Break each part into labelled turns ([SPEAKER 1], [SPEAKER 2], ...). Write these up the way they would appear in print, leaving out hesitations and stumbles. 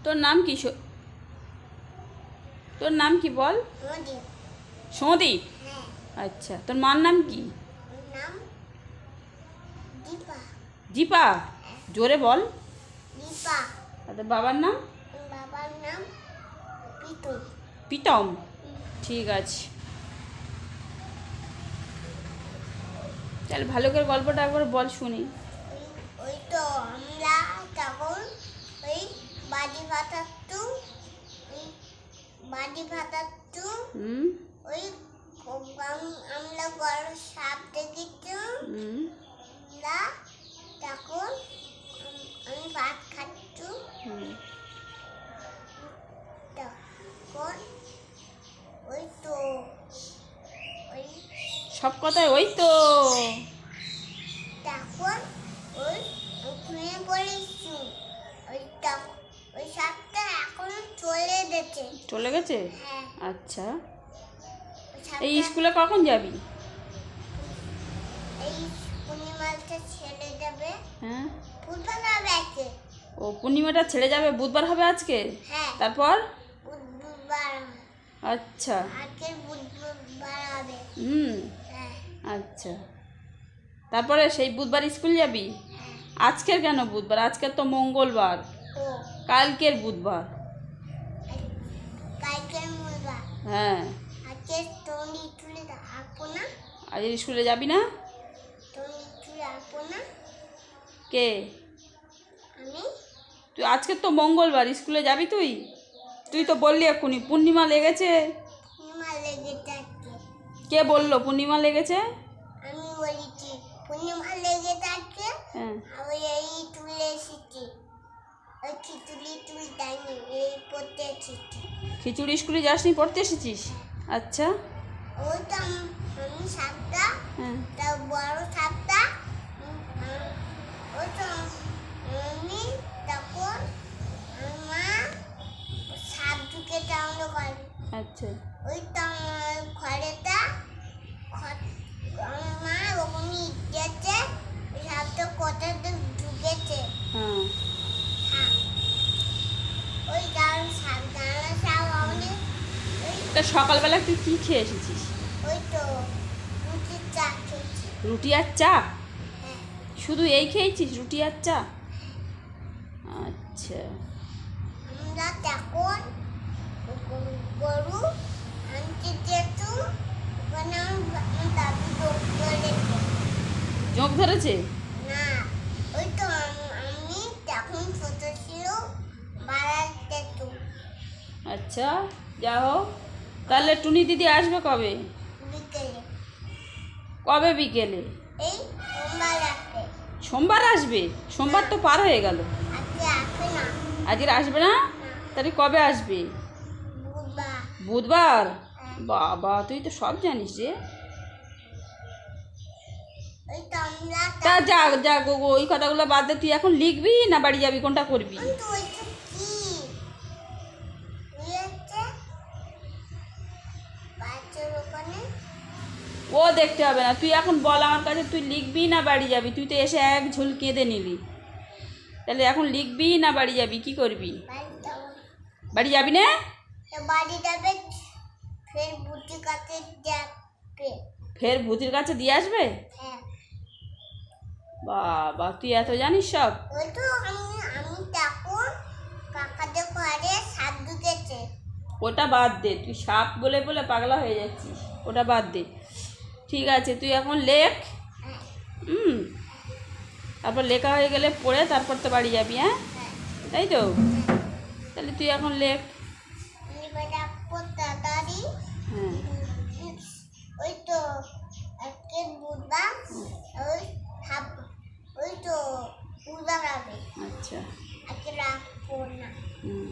[SPEAKER 1] তোর নাম কি? তোর নাম কি বল? সোঁদি। আচ্ছা, তোর মার নাম কি? দীপা। জোরে বল। আর তোর বাবার নাম? প্রীতম। ঠিক আছে, তাহলে ভালো করে গল্পটা একবার বল শুনি।
[SPEAKER 2] ওই তো আমরা তখন ওই বাজি ফাটাচ্ছু ওই আমরা বড় সাপ দেখেছি। আমরা তখন আমি ভাত খাচ্ছু। তখন ওই তো ওই
[SPEAKER 1] সব কথায় ওই তো।
[SPEAKER 2] তখন ওই ঘুমিয়ে পড়েছি। ওই সাপটা এখন
[SPEAKER 1] চলে গেছে।
[SPEAKER 2] হ্যাঁ।
[SPEAKER 1] আচ্ছা,
[SPEAKER 2] ওই
[SPEAKER 1] এই
[SPEAKER 2] সাপটা
[SPEAKER 1] স্কুলে কখন যাবি?
[SPEAKER 2] এই পূর্ণিমাটা ছেড়ে যাবে।
[SPEAKER 1] হ্যাঁ,
[SPEAKER 2] বুধবার হবে আজকে।
[SPEAKER 1] ও পূর্ণিমাটা ছেড়ে যাবে, বুধবার হবে আজকে।
[SPEAKER 2] হ্যাঁ।
[SPEAKER 1] তারপর?
[SPEAKER 2] বুধবার হবে।
[SPEAKER 1] আচ্ছা।
[SPEAKER 2] আজকে বুধবার হবে। হ্যাঁ।
[SPEAKER 1] আচ্ছা, তারপরে সেই বুধবার স্কুল যাবি?
[SPEAKER 2] হ্যাঁ।
[SPEAKER 1] আজকের কেন বুধবার? আজকের তো মঙ্গলবার।
[SPEAKER 2] ও
[SPEAKER 1] কালকের বুধবার।
[SPEAKER 2] কালকের বুধবার।
[SPEAKER 1] হ্যাঁ।
[SPEAKER 2] আজকে তুমি তুলে আঁকবো না?
[SPEAKER 1] আজ স্কুলে যাবি না?
[SPEAKER 2] তুমি তুলে আঁকবো না?
[SPEAKER 1] কে?
[SPEAKER 2] আমি।
[SPEAKER 1] তুই আজকে তো মঙ্গলবার, স্কুলে যাবি তুই? তুই তো বললি এক্ষুনি পূর্ণিমা লেগেছে।
[SPEAKER 2] পূর্ণিমা লেগেছে আজকে।
[SPEAKER 1] কে বললো পূর্ণিমা লেগেছে?
[SPEAKER 2] আমি বলেছি পূর্ণিমা লেগেছে আজকে।
[SPEAKER 1] হ্যাঁ।
[SPEAKER 2] আমি এই তুলে এসেছি। ওই খিচুড়ি তুলতানি এই পড়তে এসেছি।
[SPEAKER 1] খিচুড়ি স্কুলে যাসনি, পড়তে এসেছিস? আচ্ছা।
[SPEAKER 2] ওই তো আমি সাপটা,
[SPEAKER 1] হ্যাঁ।
[SPEAKER 2] তা বড় সাপটা। ওই তো আমি তখন আমার সাপ ঢুকে টাউন করে।
[SPEAKER 1] আচ্ছা।
[SPEAKER 2] ওই তো আমার ঘরেটা আমার মা ওখানে গেছে। ওই সাপটা কোথা ঢুকেছে।
[SPEAKER 1] হ্যাঁ।
[SPEAKER 2] সাপ ওই দাঁড়ান সাপ দাঁড়ানো সাপ আমাদের ওই
[SPEAKER 1] তা সকালবেলা তুই কী খেয়ে এসেছিস?
[SPEAKER 2] ওই তো রুটির চা খেয়েছি।
[SPEAKER 1] রুটি আর চা?
[SPEAKER 2] হ্যাঁ।
[SPEAKER 1] শুধু এই খেয়েছিস, রুটি আর চা? আচ্ছা।
[SPEAKER 2] আমরা তখন গরু আনতে যেত। ওখানে আমার দাদু
[SPEAKER 1] জোঁক ধরেছে?
[SPEAKER 2] না, ওই তো আমি তখন ছোট ছিল বাড়াতে তো।
[SPEAKER 1] আচ্ছা, যা হোক। তাহলে টুনি দিদি আসবে কবে?
[SPEAKER 2] বিকেলে।
[SPEAKER 1] কবে বিকেলে?
[SPEAKER 2] এই সোমবার রাখতে।
[SPEAKER 1] সোমবার আসবে? সোমবার তো পার হয়ে গেল।
[SPEAKER 2] আজকে আসবে না।
[SPEAKER 1] আজকে আসবে না? তাহলে কবে আসবে?
[SPEAKER 2] বুধবার।
[SPEAKER 1] বুধবার?
[SPEAKER 2] হ্যাঁ।
[SPEAKER 1] বাবা, তুই তো সব জানিস রে।
[SPEAKER 2] ওই তো আমরা
[SPEAKER 1] তা যা যা গো, ওই কথাগুলো বাদ দে। তুই এখন লিখবি না বাড়ি যাবি, কোনটা করবি?
[SPEAKER 2] কিন্তু ওইটা কি হয়েছে বাচ্চার ওখানে?
[SPEAKER 1] ও দেখতে হবে না, তুই এখন বল আমার কাছে, তুই লিখবি না বাড়ি যাবি? তুই তো এসে এক ঝুল কেঁদে নিলি। তাহলে এখন লিখবি না বাড়ি যাবি, কি করবি?
[SPEAKER 2] বাড়ি যাবো।
[SPEAKER 1] বাড়ি যাবি না?
[SPEAKER 2] তো বাড়ি যাবে, ফের বুটি কাছে যাবে।
[SPEAKER 1] ফের ভূতির কাছে দিয়ে আসবে?
[SPEAKER 2] হ্যাঁ।
[SPEAKER 1] বাবা, তুই এত জানিস সব।
[SPEAKER 2] ওই তো আমি তখন কাকাদের ঘরে সাপ ঢুকেছে।
[SPEAKER 1] ওটা বাদ দে, তুই সাপ বলে বলে পাগলা হয়ে যাচ্ছিস। ওটা বাদ দে। ঠিক আছে, তুই এখন লেখ।
[SPEAKER 2] হ্যাঁ।
[SPEAKER 1] তারপর লেখা হয়ে গেলে পড়ে তারপর তো বাড়ি যাবি। হ্যাঁ,
[SPEAKER 2] হ্যাঁ।
[SPEAKER 1] তাই তো? তাহলে তুই এখন লেখ।
[SPEAKER 2] তাড়াতাড়ি।
[SPEAKER 1] হ্যাঁ।
[SPEAKER 2] ওই তো আজকে বুধবার। ওই ওই তো বুধবার হবে।
[SPEAKER 1] আচ্ছা।
[SPEAKER 2] আজকে রাখবো না।
[SPEAKER 1] হুম।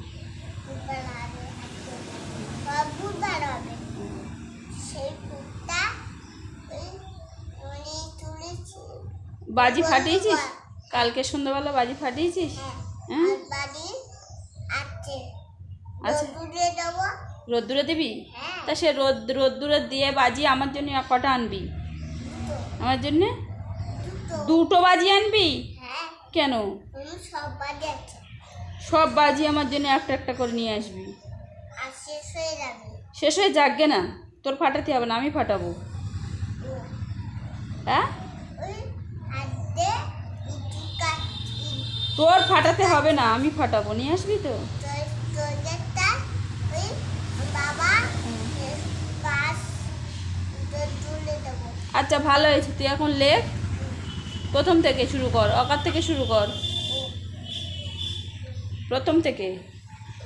[SPEAKER 2] বুধবার হবে আজকে। বুধবার হবে। সেই ফুটটা ওই মানে তুলেছি।
[SPEAKER 1] বাজি ফাটিয়েছিস? কালকে সন্ধ্যাবেলা বাজি ফাটিয়েছিস?
[SPEAKER 2] হ্যাঁ।
[SPEAKER 1] হ্যাঁ।
[SPEAKER 2] আর বাড়ি আছে।
[SPEAKER 1] আচ্ছা।
[SPEAKER 2] রোদ্দুরে দেবো।
[SPEAKER 1] রোদ্দুরে দিবি?
[SPEAKER 2] হ্যাঁ।
[SPEAKER 1] তা সে রোদ্দুরে দিয়ে বাজি আমার জন্য কটা আনবি?
[SPEAKER 2] দুটো।
[SPEAKER 1] আমার জন্যে
[SPEAKER 2] দুটো।
[SPEAKER 1] দুটো বাজি আনবি?
[SPEAKER 2] হ্যাঁ।
[SPEAKER 1] কেন?
[SPEAKER 2] সব বাজে আছে।
[SPEAKER 1] সব বাজি আমার জন্য একটা একটা করে নিয়ে আসবি।
[SPEAKER 2] আর শেষ হয়ে যাবে।
[SPEAKER 1] শেষ হয়ে যাকগে না, তোর ফাটাতে হবে না, আমি ফাটাবো। হ্যাঁ,
[SPEAKER 2] ওই আদে ইটিকা
[SPEAKER 1] তোর ফাটাতে হবে না, আমি ফাটাবো, নিয়ে আসবি তো।
[SPEAKER 2] তোদেরটা ওই বাবা পাস তুলে দেবো।
[SPEAKER 1] আচ্ছা ভালো হয়েছে, তুই এখন লেখ, প্রথম থেকে শুরু কর, অকার থেকে শুরু কর, প্রথম থেকে।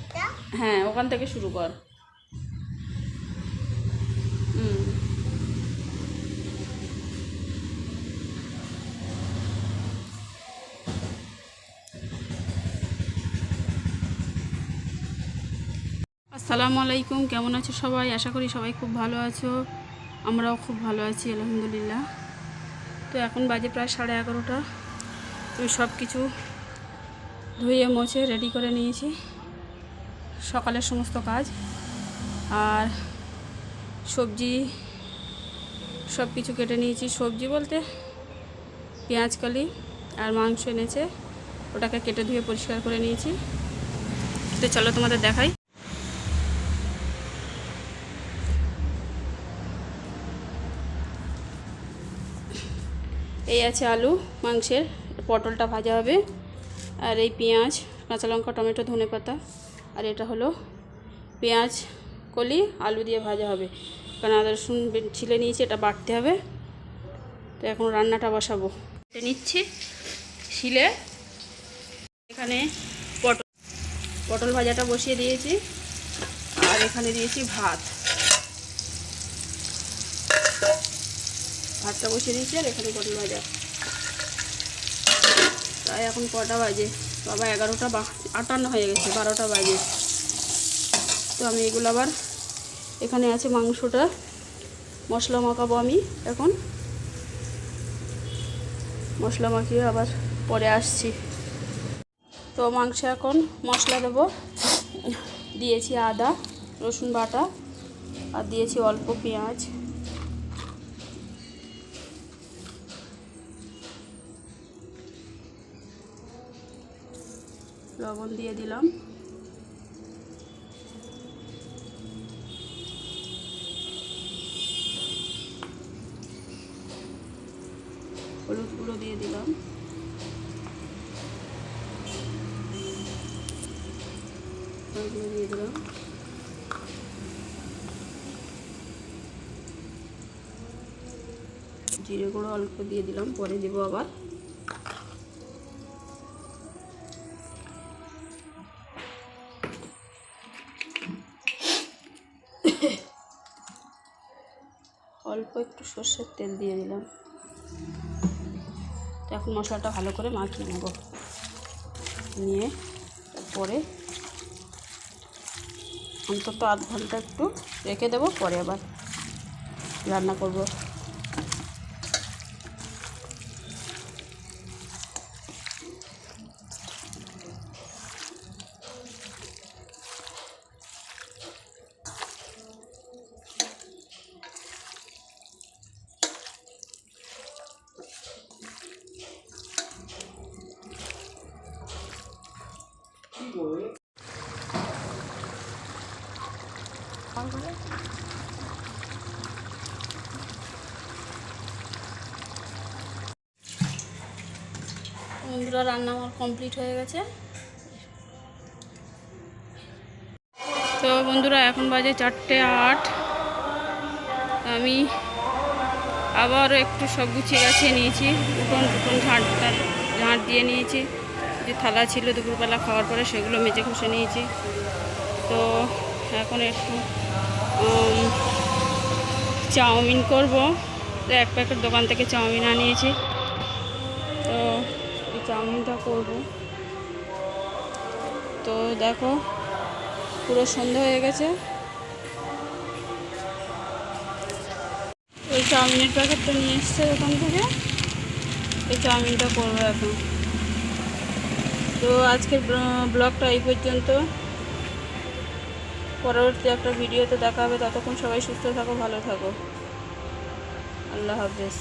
[SPEAKER 2] এটা
[SPEAKER 1] হ্যাঁ, ওখান থেকে শুরু কর। হুম, আসসালামু আলাইকুম, কেমন আছো সবাই? আশা করি সবাই খুব ভালো আছো, আমরাও খুব ভালো আছি আলহামদুলিল্লাহ। তো এখন বাজে প্রায় 11:30। তো সব কিছু ধুয়ে মুছে রেডি করে নিয়েছি, সকালের সমস্ত কাজ। আর সবজি সব কিছু কেটে নিয়েছি, সবজি বলতে পেঁয়াজ কলি আর মাংস এনেছে, ওটাকে কেটে ধুয়ে পরিষ্কার করে নিয়েছি। তো চলো তোমাদের দেখাই। এই আছে আলু মাংসের, পটলটা ভাজা হবে, আর এই পেঁয়াজ, কাঁচা লঙ্কা, টমেটো, ধনেপাতা, আর এটা হলো পেঁয়াজ কলি আলু দিয়ে ভাজা হবে। কারণ আদা রসুন ছিলে নিয়েছি, এটা বাটতে হবে। তো এখন রান্নাটা বসাবো, নিচ্ছি শিলে। এখানে পটল ভাজাটা বসিয়ে দিয়েছি, আর এখানে দিয়েছি ভাতটা বসিয়ে দিয়েছি, আর এখানে পটল ভাজা। প্রায় এখন কটা বাজে, বাবা 11:58 হয়ে গেছে, 12টা বাজে। তো আমি এগুলো আবার, এখানে আছে মাংসটা, মশলা মাখাবো আমি এখন, মশলা মাখিয়ে আবার পরে আসছি। তো মাংসে এখন মশলা দেবো, দিয়েছি আদা রসুন বাটা, আর দিয়েছি অল্প পেঁয়াজ, লবণ দিয়ে দিলাম, হলুদ গুঁড়ো দিয়ে দিলাম, দিয়ে দিলাম, জিরে গুঁড়ো অল্প দিয়ে দিলাম, পরে দেবো আবার। অল্প একটু সর্ষের তেল দিয়ে দিলাম। তো এখন মশলাটা ভালো করে মাখিয়ে নেব, নিয়ে তারপরে অন্তত আধ ঘন্টা একটু রেখে দেবো, পরে আবার রান্না করব। বন্ধুরা, রান্না আমার কমপ্লিট হয়ে গেছে। তো বন্ধুরা, এখন বাজে 4:08। আমি আবারও একটু সব গুছিয়ে গাছিয়ে নিয়েছি, উঠোন ঝাঁট দিয়ে নিয়েছি, যে থালা ছিল দুপুরবেলা খাওয়ার পরে সেগুলো মেজে ঘষে নিয়েছি। তো এখন একটু চাউমিন করব। তো 1 প্যাকেট দোকান থেকে চাউমিন আনিয়েছি, তো এই চাউমিনটা করব। তো দেখো, পুরো সন্ধ্যা হয়ে গেছে। ওই চাউমিনের প্যাকেটটা নিয়ে এসছে দোকান থেকে, এই চাউমিনটা করবো এখন। তো আজকের ব্লগটা এই পর্যন্ত, পরবর্তী একটা ভিডিওতে দেখা হবে। ততক্ষণ সবাই সুস্থ থাকো, ভালো থাকো, আল্লাহ হাফেজ।